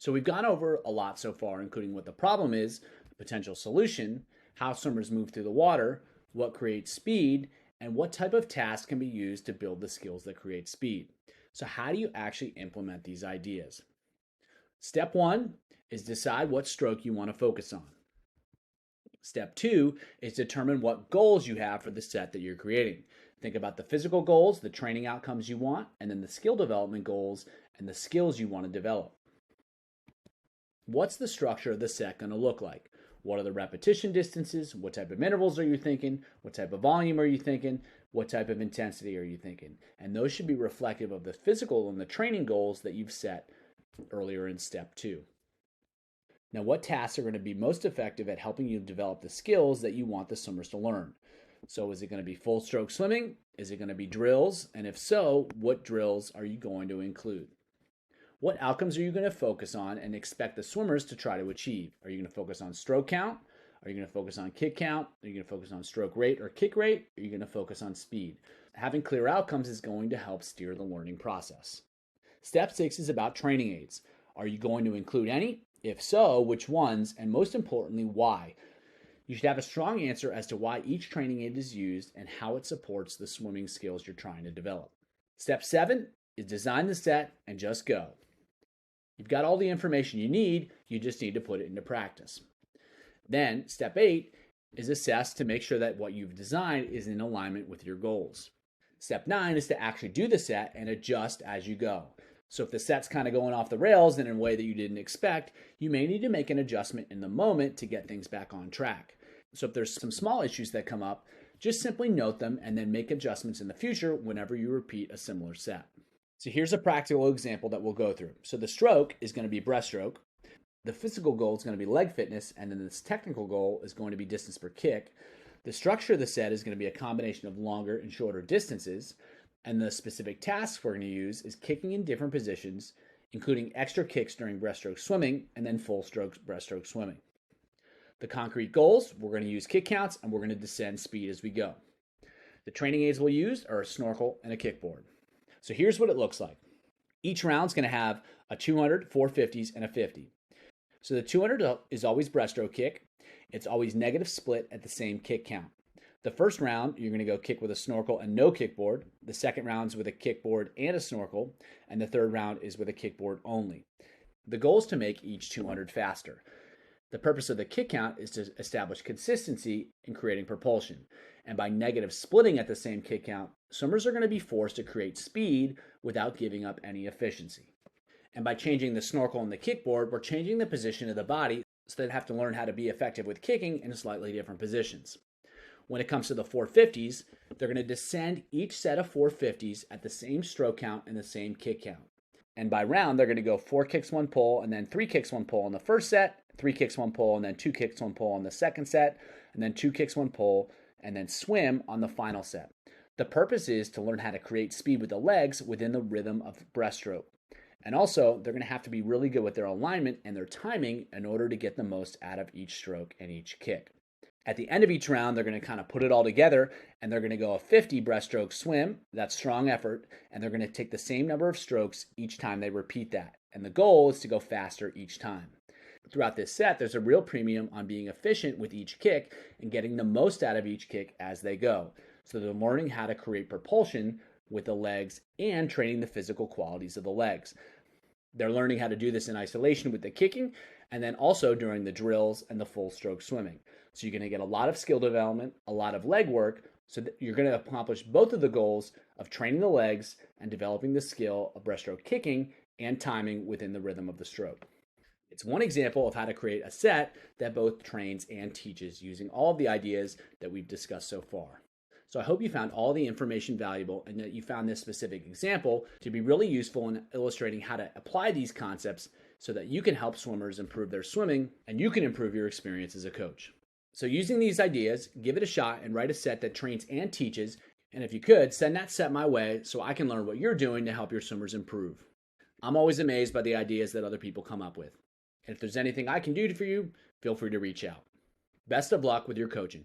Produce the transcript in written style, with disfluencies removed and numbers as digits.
So we've gone over a lot so far, including what the problem is, the potential solution, how swimmers move through the water, what creates speed, and what type of task can be used to build the skills that create speed. So how do you actually implement these ideas? Step one is decide what stroke you want to focus on. Step two is determine what goals you have for the set that you're creating. Think about the physical goals, the training outcomes you want, and then the skill development goals and the skills you want to develop. What's the structure of the set going to look like? What are the repetition distances? What type of intervals are you thinking? What type of volume are you thinking? What type of intensity are you thinking? And those should be reflective of the physical and the training goals that you've set earlier in step two. Now, what tasks are going to be most effective at helping you develop the skills that you want the swimmers to learn? So is it going to be full stroke swimming? Is it going to be drills? And if so, what drills are you going to include? What outcomes are you going to focus on and expect the swimmers to try to achieve? Are you going to focus on stroke count? Are you going to focus on kick count? Are you going to focus on stroke rate or kick rate? Are you going to focus on speed? Having clear outcomes is going to help steer the learning process. Step 6 is about training aids. Are you going to include any? If so, which ones? And most importantly, why? You should have a strong answer as to why each training aid is used and how it supports the swimming skills you're trying to develop. Step 7 is design the set and just go. You've got all the information you need, you just need to put it into practice. Then, step 8 is assess to make sure that what you've designed is in alignment with your goals. Step 9 is to actually do the set and adjust as you go. So if the set's kind of going off the rails in a way that you didn't expect, you may need to make an adjustment in the moment to get things back on track. So if there's some small issues that come up, just simply note them and then make adjustments in the future whenever you repeat a similar set. So here's a practical example that we'll go through. So the stroke is going to be breaststroke. The physical goal is going to be leg fitness, and then this technical goal is going to be distance per kick. The structure of the set is going to be a combination of longer and shorter distances, and the specific tasks we're going to use is kicking in different positions, including extra kicks during breaststroke swimming, and then full stroke breaststroke swimming. The concrete goals, we're going to use kick counts, and we're going to descend speed as we go. The training aids we'll use are a snorkel and a kickboard. So here's what it looks like. Each round's going to have a 200, 450s, and a 50. So the 200 is always breaststroke kick. It's always negative split at the same kick count. The first round, you're going to go kick with a snorkel and no kickboard. The second round's with a kickboard and a snorkel. And the third round is with a kickboard only. The goal is to make each 200 faster. The purpose of the kick count is to establish consistency in creating propulsion. And by negative splitting at the same kick count, swimmers are going to be forced to create speed without giving up any efficiency. And by changing the snorkel and the kickboard, we're changing the position of the body so they have to learn how to be effective with kicking in slightly different positions. When it comes to the 450s, they're going to descend each set of 450s at the same stroke count and the same kick count. And by round, they're going to go 4 kicks, 1 pull, and then 3 kicks, 1 pull in the first set, 3 kicks, 1 pull, and then 2 kicks, 1 pull in the second set, and then 2 kicks, 1 pull, and then swim on the final set. The purpose is to learn how to create speed with the legs within the rhythm of breaststroke. And also, they're going to have to be really good with their alignment and their timing in order to get the most out of each stroke and each kick. At the end of each round, they're going to kind of put it all together, and they're going to go a 50 breaststroke swim. That's strong effort, and they're going to take the same number of strokes each time they repeat that. And the goal is to go faster each time. Throughout this set, there's a real premium on being efficient with each kick and getting the most out of each kick as they go. So they're learning how to create propulsion with the legs and training the physical qualities of the legs. They're learning how to do this in isolation with the kicking, and then also during the drills and the full stroke swimming. So you're going to get a lot of skill development, a lot of leg work, so that you're going to accomplish both of the goals of training the legs and developing the skill of breaststroke kicking and timing within the rhythm of the stroke. It's one example of how to create a set that both trains and teaches using all of the ideas that we've discussed so far. So I hope you found all the information valuable and that you found this specific example to be really useful in illustrating how to apply these concepts so that you can help swimmers improve their swimming and you can improve your experience as a coach. So using these ideas, give it a shot and write a set that trains and teaches. And if you could, send that set my way so I can learn what you're doing to help your swimmers improve. I'm always amazed by the ideas that other people come up with. And if there's anything I can do for you, feel free to reach out. Best of luck with your coaching.